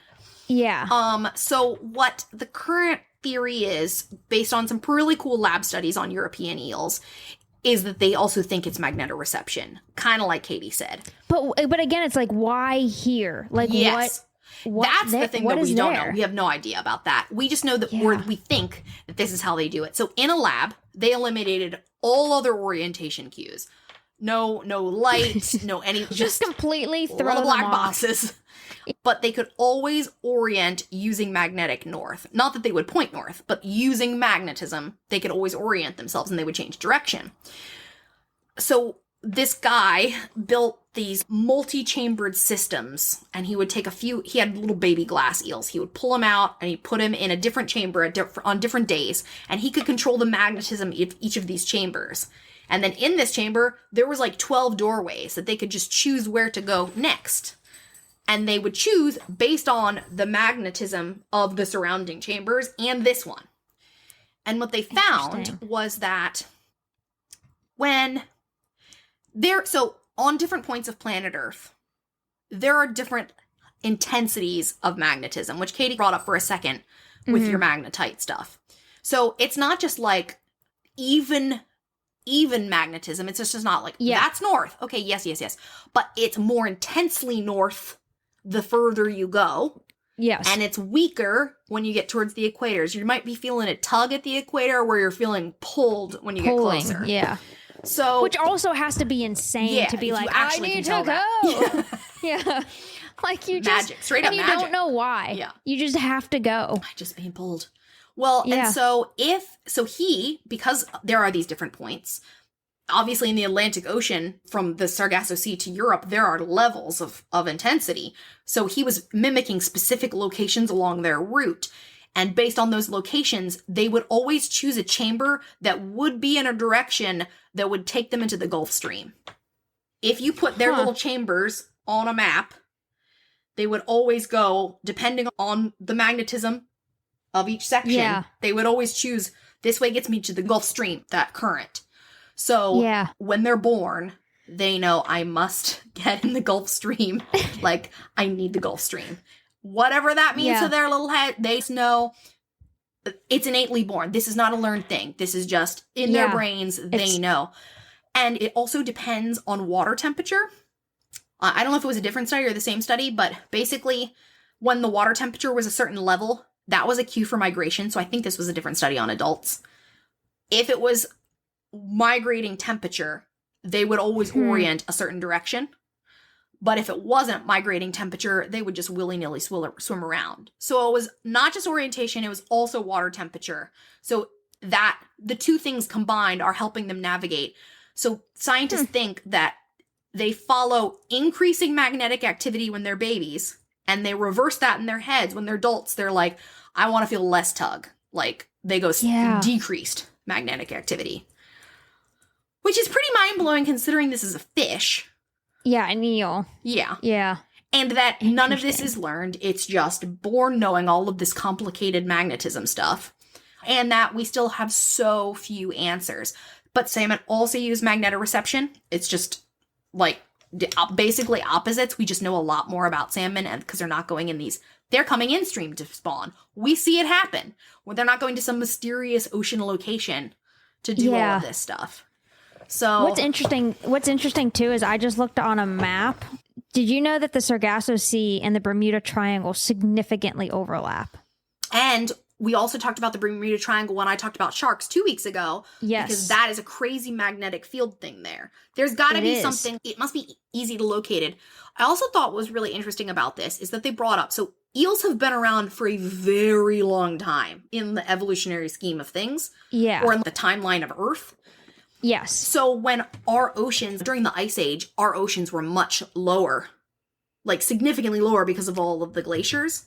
Yeah. So what the current theory is, based on some really cool lab studies on European eels, is that they also think it's magnetoreception, kind of like Katy said. But again, it's like, why here? Like, yes. That's the thing that we don't know. We have no idea about that. We just know that we think that this is how they do it. So in a lab, they eliminated all other orientation cues. No light, no any, just completely throw the black them boxes. But they could always orient using magnetic north. Not that they would point north, but using magnetism, they could always orient themselves and they would change direction. So this guy built these multi-chambered systems, and he would take he had little baby glass eels. He would pull them out and he'd put them in a different chamber on different days, and he could control the magnetism of each of these chambers. And then in this chamber, there was like 12 doorways that they could just choose where to go next. And they would choose based on the magnetism of the surrounding chambers and this one. And what they found was that so on different points of planet Earth, there are different intensities of magnetism, which Katy brought up for a second with your magnetite stuff. So it's not just like even magnetism. It's just not like, that's north. Okay, yes. But it's more intensely north the further you go. Yes. And it's weaker when you get towards the equators. You might be feeling a tug at the equator where you're feeling pulled when you get closer. Yeah. So, which also has to be insane to be like, I need to go. Yeah. Like you just... magic. Straight up magic. And you don't know why. Yeah. You just have to go. Just being pulled. Well, and so because there are these different points, obviously in the Atlantic Ocean, from the Sargasso Sea to Europe, there are levels of intensity. So he was mimicking specific locations along their route. And based on those locations, they would always choose a chamber that would be in a direction that would take them into the Gulf Stream. If you put their little chambers on a map, they would always go, depending on the magnetism of each section, they would always choose, this way gets me to the Gulf Stream, that current. So when they're born, they know, I must get in the Gulf Stream. Like, I need the Gulf Stream. Whatever that means to their little head, they know it's innately born. This is not a learned thing. This is just in their brains, they know. And it also depends on water temperature. I don't know if it was a different study or the same study, but basically when the water temperature was a certain level, that was a cue for migration. So I think this was a different study on adults. If it was migrating temperature, they would always orient a certain direction. But if it wasn't migrating temperature, they would just willy-nilly swim around. So it was not just orientation, it was also water temperature. So that the two things combined are helping them navigate. So scientists think that they follow increasing magnetic activity when they're babies, and they reverse that in their heads when they're adults. They're like, I want to feel less tug. Like, they go decreased magnetic activity. Which is pretty mind-blowing considering this is a fish. Yeah, an eel. Yeah. Yeah. And that none of this is learned. It's just born knowing all of this complicated magnetism stuff. And that we still have so few answers. But salmon also use magnetoreception. It's just like basically opposites. We just know a lot more about salmon because they're not going in these. They're coming in stream to spawn. We see it happen. Where they're not going to some mysterious ocean location to do all of this stuff. So what's interesting too is I just looked on a map. Did you know that the Sargasso Sea and the Bermuda Triangle significantly overlap? And we also talked about the Bermuda Triangle when I talked about sharks 2 weeks ago. Yes. Because that is a crazy magnetic field thing there. There's got to be something. It must be easy to locate it. I also thought what was really interesting about this is that they brought up, so eels have been around for a very long time in the evolutionary scheme of things. Yeah. Or in the timeline of Earth. Yes. So when our oceans, during the Ice Age, our oceans were much lower. Like significantly lower because of all of the glaciers.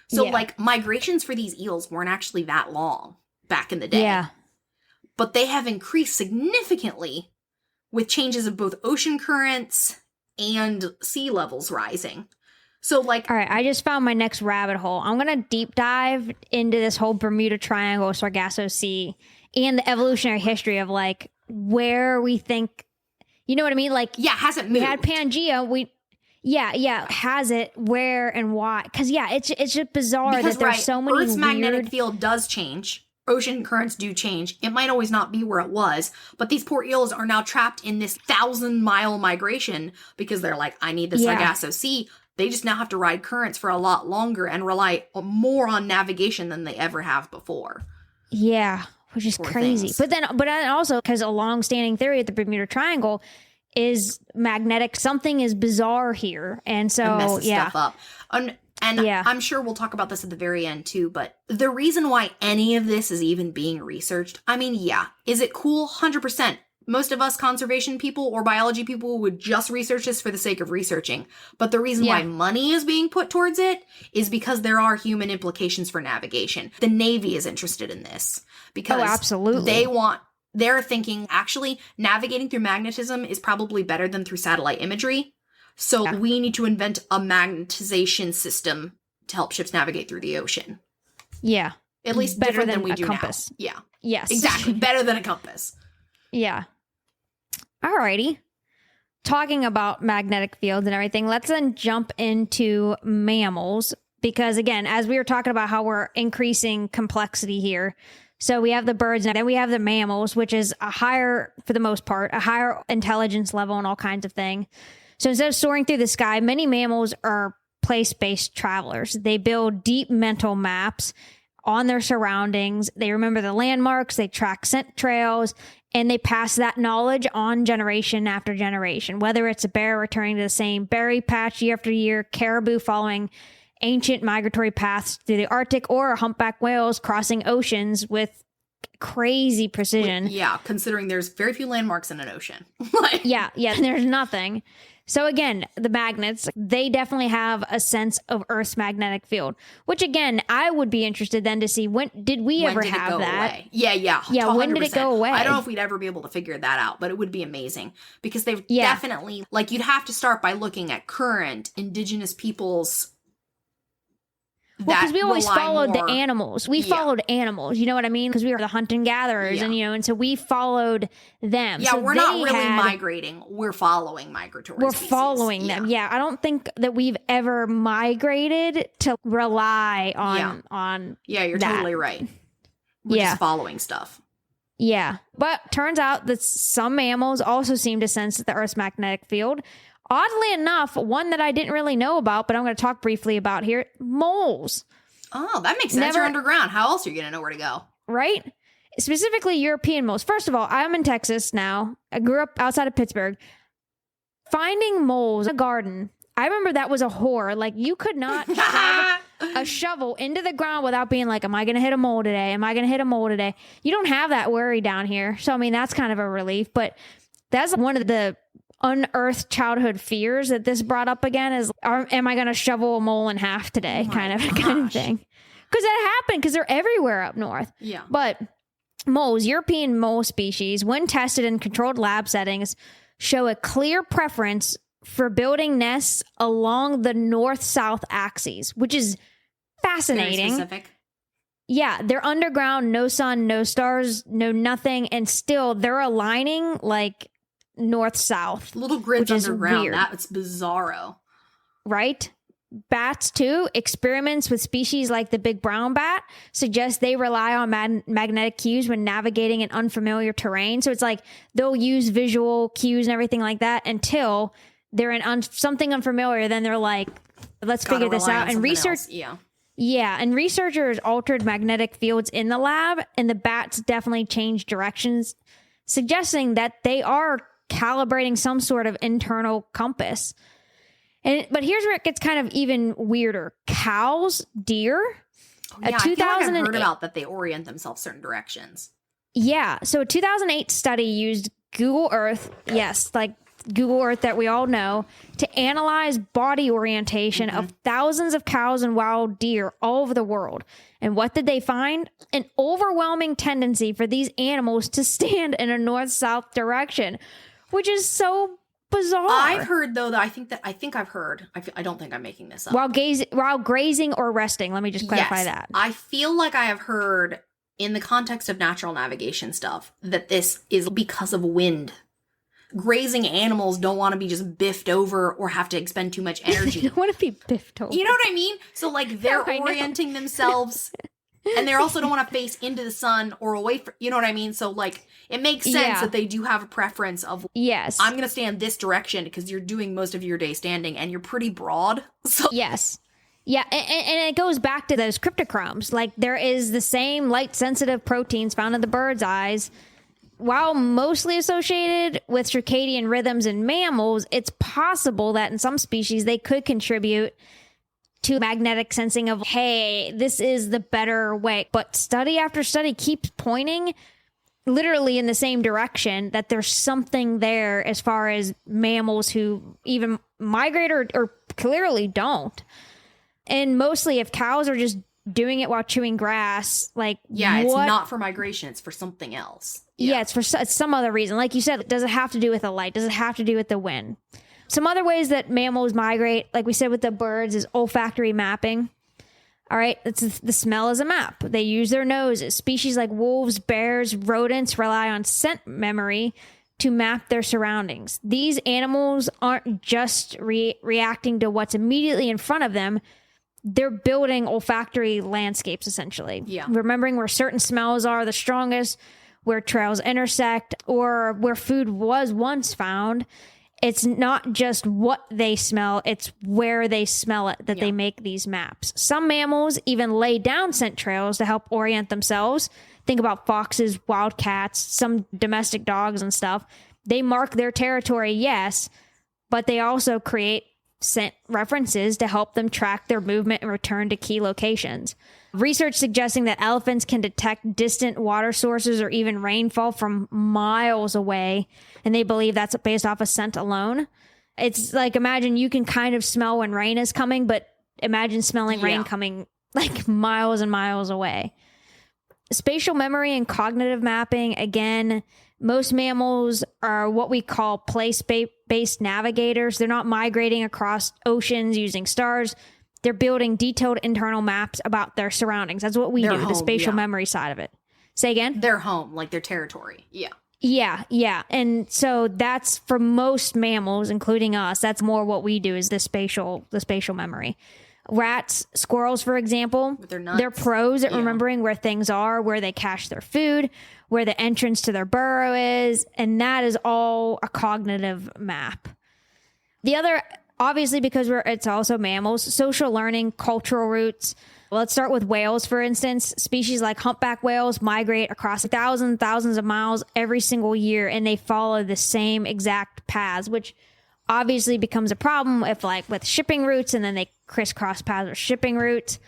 So like migrations for these eels weren't actually that long back in the day. Yeah. But they have increased significantly with changes of both ocean currents and sea levels rising. So like... All right, I just found my next rabbit hole. I'm going to deep dive into this whole Bermuda Triangle, Sargasso Sea, and the evolutionary history of like where we think... You know what I mean? Like... Yeah, hasn't moved. We had Pangea, has it, where, and why? Because, it's just bizarre because, that there's so many Earth's magnetic field does change. Ocean currents do change. It might always not be where it was, but these poor eels are now trapped in this 1,000-mile migration because they're like, I need the Sargasso Sea. They just now have to ride currents for a lot longer and rely more on navigation than they ever have before. Yeah, which is crazy. Things. But then also, because a long-standing theory at the Bermuda Triangle is magnetic. Something is bizarre here. And so, it messes stuff up. And I'm sure we'll talk about this at the very end too, but the reason why any of this is even being researched, I mean, is it cool? 100%. Most of us conservation people or biology people would just research this for the sake of researching. But the reason why money is being put towards it is because there are human implications for navigation. The Navy is interested in this because absolutely. They're thinking, actually, navigating through magnetism is probably better than through satellite imagery. So we need to invent a magnetization system to help ships navigate through the ocean. Yeah. At least better than we do compass. Now. Yeah. Yes. Exactly. Better than a compass. Yeah. Alrighty. Talking about magnetic fields and everything, let's then jump into mammals. Because again, as we were talking about how we're increasing complexity here, so we have the birds and then we have the mammals, which is a higher, for the most part, a higher intelligence level and all kinds of things. So instead of soaring through the sky, many mammals are place-based travelers. They build deep mental maps on their surroundings. They remember the landmarks, they track scent trails, and they pass that knowledge on generation after generation, whether it's a bear returning to the same berry patch year after year, caribou following ancient migratory paths through the Arctic, or humpback whales crossing oceans with crazy precision. Yeah, considering there's very few landmarks in an ocean. Yeah, there's nothing. So again, the magnets, they definitely have a sense of Earth's magnetic field, which again, I would be interested then to see when did we ever have that? Away? Yeah. Yeah, when did it go away? I don't know if we'd ever be able to figure that out, but it would be amazing because they've definitely, like, you'd have to start by looking at current indigenous peoples. Well, because we always followed the animals. We followed animals, you know what I mean? Because we were the hunt and gatherers, and and so we followed them. Yeah, so we're not really migrating. We're following migratory species. We're following them. Yeah, I don't think that we've ever migrated to rely on Yeah, you're totally right. We're just following stuff. Yeah, but turns out that some mammals also seem to sense the Earth's magnetic field. Oddly enough, one that I didn't really know about, but I'm going to talk briefly about here, moles. Oh, that makes sense. You're underground. How else are you going to know where to go? Right? Specifically European moles. First of all, I'm in Texas now. I grew up outside of Pittsburgh. Finding moles in a garden, I remember that was a horror. Like, you could not shove a shovel into the ground without being like, am I going to hit a mole today? Am I going to hit a mole today? You don't have that worry down here. So, I mean, that's kind of a relief. But that's one of the unearthed childhood fears that this brought up again is, am I going to shovel a mole in half today? Kind of thing. Because that happened because they're everywhere up north. Yeah. But European mole species, when tested in controlled lab settings, show a clear preference for building nests along the north-south axes, which is fascinating. Very specific. Yeah, they're underground, no sun, no stars, no nothing, and still they're aligning like north-south. Little grids underground. That's bizarro. Right? Bats, too. Experiments with species like the big brown bat suggest they rely on magnetic cues when navigating in unfamiliar terrain. So it's like they'll use visual cues and everything like that until they're in something unfamiliar. Then they're like, let's figure this out. And and researchers altered magnetic fields in the lab, and the bats definitely changed directions, suggesting that they are calibrating some sort of internal compass. But here's where it gets kind of even weirder. Cows, deer. I feel like I've heard about that they orient themselves certain directions. Yeah. So a 2008 study used Google Earth, like Google Earth that we all know, to analyze body orientation of thousands of cows and wild deer all over the world. And what did they find? An overwhelming tendency for these animals to stand in a north-south direction, which is so bizarre. I've heard, though, that I think I've heard. I don't think I'm making this up. While grazing or resting. Let me just clarify that. I feel like I have heard, in the context of natural navigation stuff, that this is because of wind. Grazing animals don't want to be just biffed over or have to expend too much energy. They don't want to be biffed over. You know what I mean? So, like, they're orienting themselves, and they also don't want to face into the sun or away from, you know what I mean? So, like, it makes sense that they do have a preference of, I'm going to stand this direction because you're doing most of your day standing and you're pretty broad. So yes. Yeah, and it goes back to those cryptochromes. Like, there is the same light-sensitive proteins found in the bird's eyes. While mostly associated with circadian rhythms in mammals, it's possible that in some species they could contribute to magnetic sensing of, hey, this is the better way. But study after study keeps pointing literally in the same direction, that there's something there as far as mammals who either migrate or clearly don't. And mostly if cows are just doing it while chewing grass, like, it's not for migration, it's for something else. It's for some other reason. Like you said, does it have to do with the light? Does it have to do with the wind? Some other ways that mammals migrate, like we said with the birds, is olfactory mapping. All right, the smell is a map. They use their noses. Species like wolves, bears, rodents rely on scent memory to map their surroundings. These animals aren't just reacting to what's immediately in front of them. They're building olfactory landscapes, essentially. Yeah. Remembering where certain smells are the strongest, where trails intersect, or where food was once found. It's not just what they smell, it's where they smell it that they make these maps. Some mammals even lay down scent trails to help orient themselves. Think about foxes, wildcats, some domestic dogs and stuff. They mark their territory, yes, but they also create scent references to help them track their movement and return to key locations. Research suggesting that elephants can detect distant water sources or even rainfall from miles away, and they believe that's based off of scent alone. It's like, imagine you can kind of smell when rain is coming, but imagine smelling rain coming like miles and miles away. Spatial memory and cognitive mapping, again, most mammals are what we call place-based navigators. They're not migrating across oceans using stars. They're building detailed internal maps about their surroundings. That's what we do, the spatial memory side of it. Say again? Their home, like their territory. Yeah. And so that's for most mammals, including us, that's more what we do is the spatial memory. Rats, squirrels, for example, they're pros at remembering where things are, where they cache their food, where the entrance to their burrow is, and that is all a cognitive map. The other, obviously, because it's also mammals, social learning, cultural roots. Well, let's start with whales, for instance. Species like humpback whales migrate across thousands of miles every single year, and they follow the same exact paths, which obviously becomes a problem if, like, with shipping routes, and then they crisscross paths with shipping routes.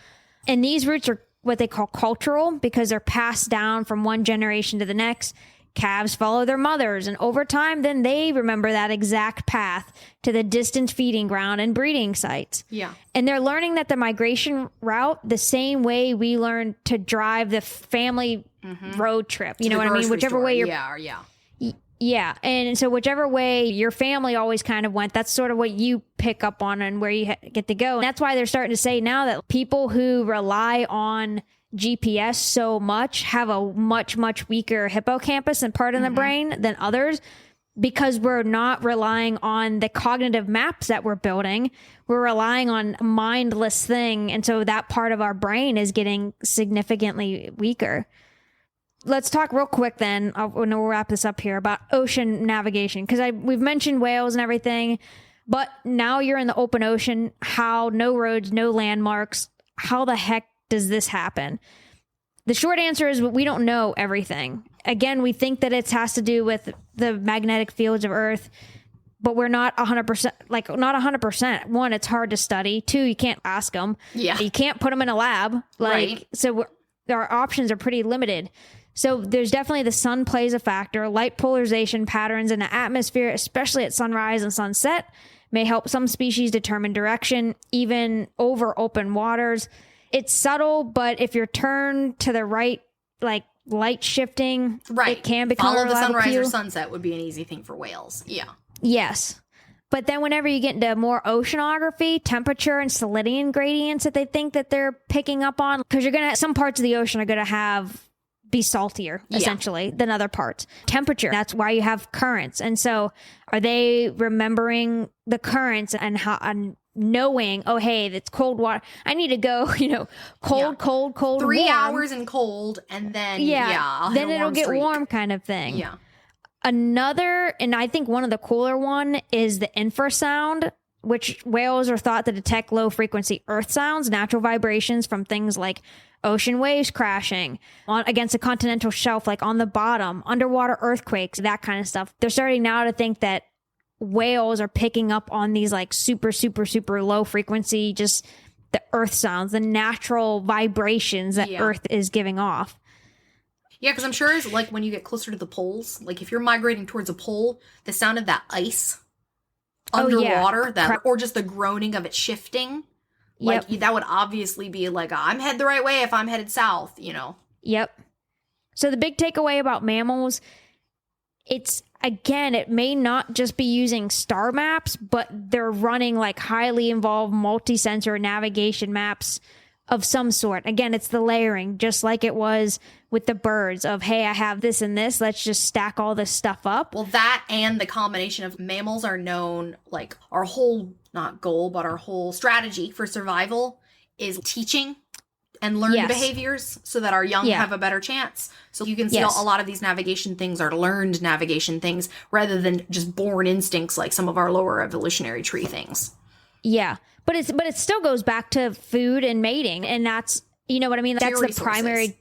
And these routes are what they call cultural because they're passed down from one generation to the next. calves follow their mothers, and over time, then they remember that exact path to the distant feeding ground and breeding sites. Yeah. And they're learning that the migration route the same way we learn to drive the family road trip. You know what I mean? Whichever way you're... Yeah. Yeah. And so whichever way your family always kind of went, that's sort of what you pick up on and where you get to go. And that's why they're starting to say now that people who rely on GPS so much have a much, much weaker hippocampus and part of the brain than others, because we're not relying on the cognitive maps that we're building. We're relying on a mindless thing. And so that part of our brain is getting significantly weaker. Let's talk real quick then, we'll wrap this up here, about ocean navigation. Because we've mentioned whales and everything, but now you're in the open ocean. How? No roads, no landmarks. How the heck does this happen? The short answer is we don't know everything. Again, we think that it has to do with the magnetic fields of Earth, but we're not 100%, not 100%. One, it's hard to study. Two, you can't ask them. Yeah. You can't put them in a lab. Right. So our options are pretty limited. So there's definitely the sun plays a factor. Light polarization patterns in the atmosphere, especially at sunrise and sunset, may help some species determine direction, even over open waters. It's subtle, but if you're turned to the right, like light shifting, it can become Follow the sunrise or sunset would be an easy thing for whales. Yeah. Yes. But then whenever you get into more oceanography, temperature and salinity gradients that they think that they're picking up on, because some parts of the ocean are going to be saltier, essentially, than other parts. Temperature, that's why you have currents. And so are they remembering the currents and knowing, oh, hey, it's cold water. I need to go, cold. 3 warm. hours in cold, and then, then it'll get warm kind of thing. Yeah. Another, and I think one of the cooler one, is the infrasound, which whales are thought to detect low frequency earth sounds, natural vibrations from things like ocean waves crashing against a continental shelf, like on the bottom, underwater earthquakes, that kind of stuff. They're starting now to think that whales are picking up on these like super, super, super low frequency, just the earth sounds, the natural vibrations that Earth is giving off. Yeah, because I'm sure it's like when you get closer to the poles, like if you're migrating towards a pole, the sound of that ice underwater, or just the groaning of it shifting, that would obviously be like, I'm headed the right way if I'm headed south, Yep. So the big takeaway about mammals, it may not just be using star maps, but they're running like highly involved multi-sensor navigation maps of some sort. Again, it's the layering, just like it was with the birds of, hey, I have this and this, let's just stack all this stuff up. Well, that and the combination of mammals are known, like our whole, not goal, but our whole strategy for survival is teaching and learned behaviors so that our young have a better chance. So you can see a lot of these navigation things are learned navigation things rather than just born instincts like some of our lower evolutionary tree things. Yeah. But it still goes back to food and mating, and that's, you know what I mean? That's the primary.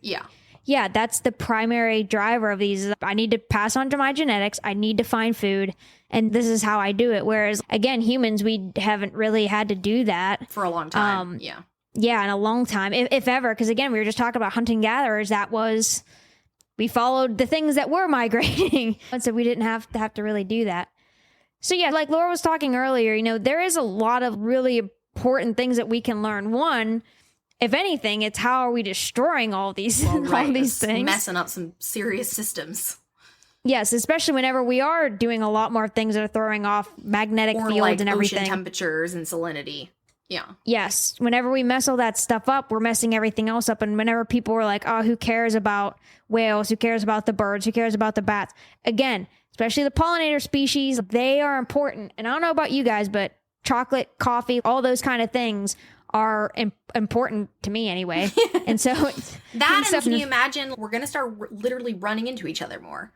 Yeah, that's the primary driver of these. I need to pass on to my genetics. I need to find food, and this is how I do it. Whereas, again, humans, we haven't really had to do that for a long time. Yeah, in a long time, if ever. Because again, we were just talking about hunting gatherers. We followed the things that were migrating, and so we didn't have to really do that. So yeah, like Laura was talking earlier, there is a lot of really important things that we can learn. One, if anything, it's how are we destroying all these things, messing up some serious systems. Yes, especially whenever we are doing a lot more things that are throwing off magnetic fields like and everything. Ocean temperatures and salinity. Yeah. Yes. Whenever we mess all that stuff up, we're messing everything else up. And whenever people are like, oh, who cares about whales? Who cares about the birds? Who cares about the bats? Again, especially the pollinator species, they are important. And I don't know about you guys, but chocolate, coffee, all those kind of things are important to me anyway. And so can you imagine, we're going to start literally running into each other more.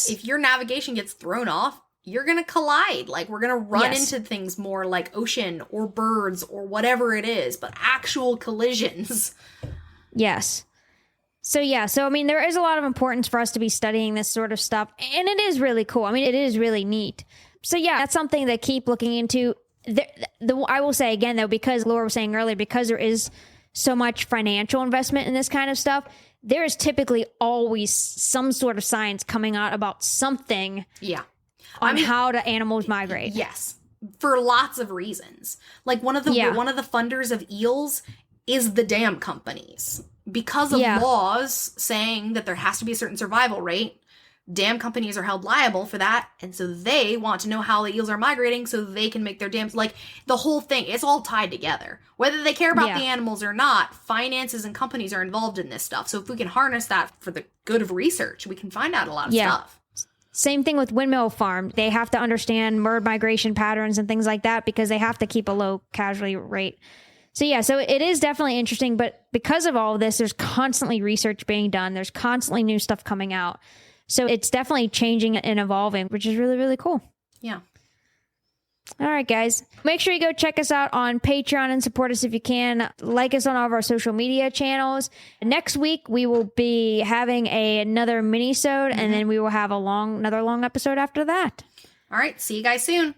If your navigation gets thrown off, you're going to collide. Like we're going to run into things more like ocean or birds or whatever it is, but actual collisions. Yes. So I mean, there is a lot of importance for us to be studying this sort of stuff, and it is really cool. I mean, it is really neat. So that's something to keep looking into. I will say again, though, because Laura was saying earlier, because there is so much financial investment in this kind of stuff, there is typically always some sort of science coming out about something on how do animals migrate. Yes. For lots of reasons. Like one of the funders of eels is the dam companies. Because of laws saying that there has to be a certain survival rate, dam companies are held liable for that, and so they want to know how the eels are migrating so they can make their dams. Like, the whole thing, it's all tied together. Whether they care about the animals or not, finances and companies are involved in this stuff. So if we can harness that for the good of research, we can find out a lot of stuff. Same thing with windmill farm. They have to understand bird migration patterns and things like that because they have to keep a low casualty rate. So so it is definitely interesting, but because of all of this, there's constantly research being done. There's constantly new stuff coming out. So it's definitely changing and evolving, which is really, really cool. Yeah. All right, guys. Make sure you go check us out on Patreon and support us if you can. Like us on all of our social media channels. Next week, we will be having another mini-sode, and then we will have another long episode after that. All right. See you guys soon.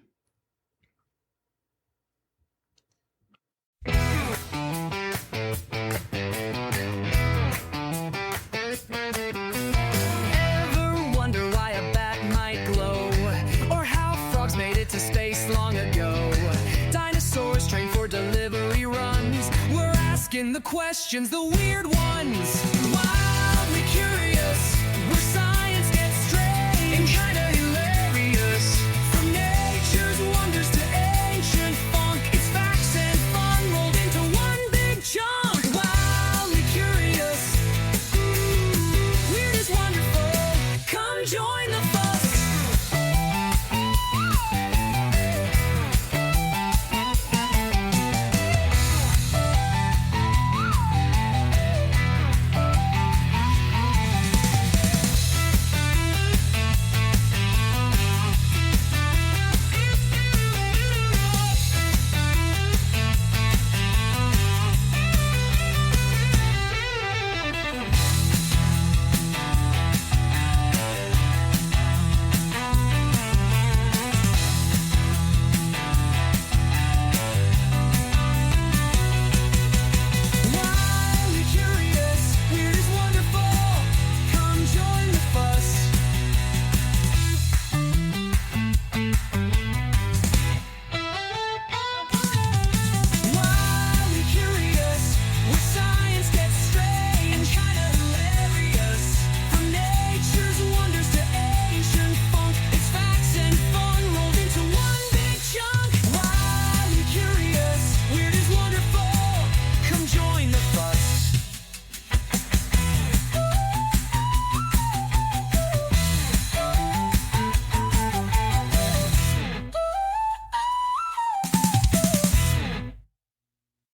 The questions, the weird ones. Why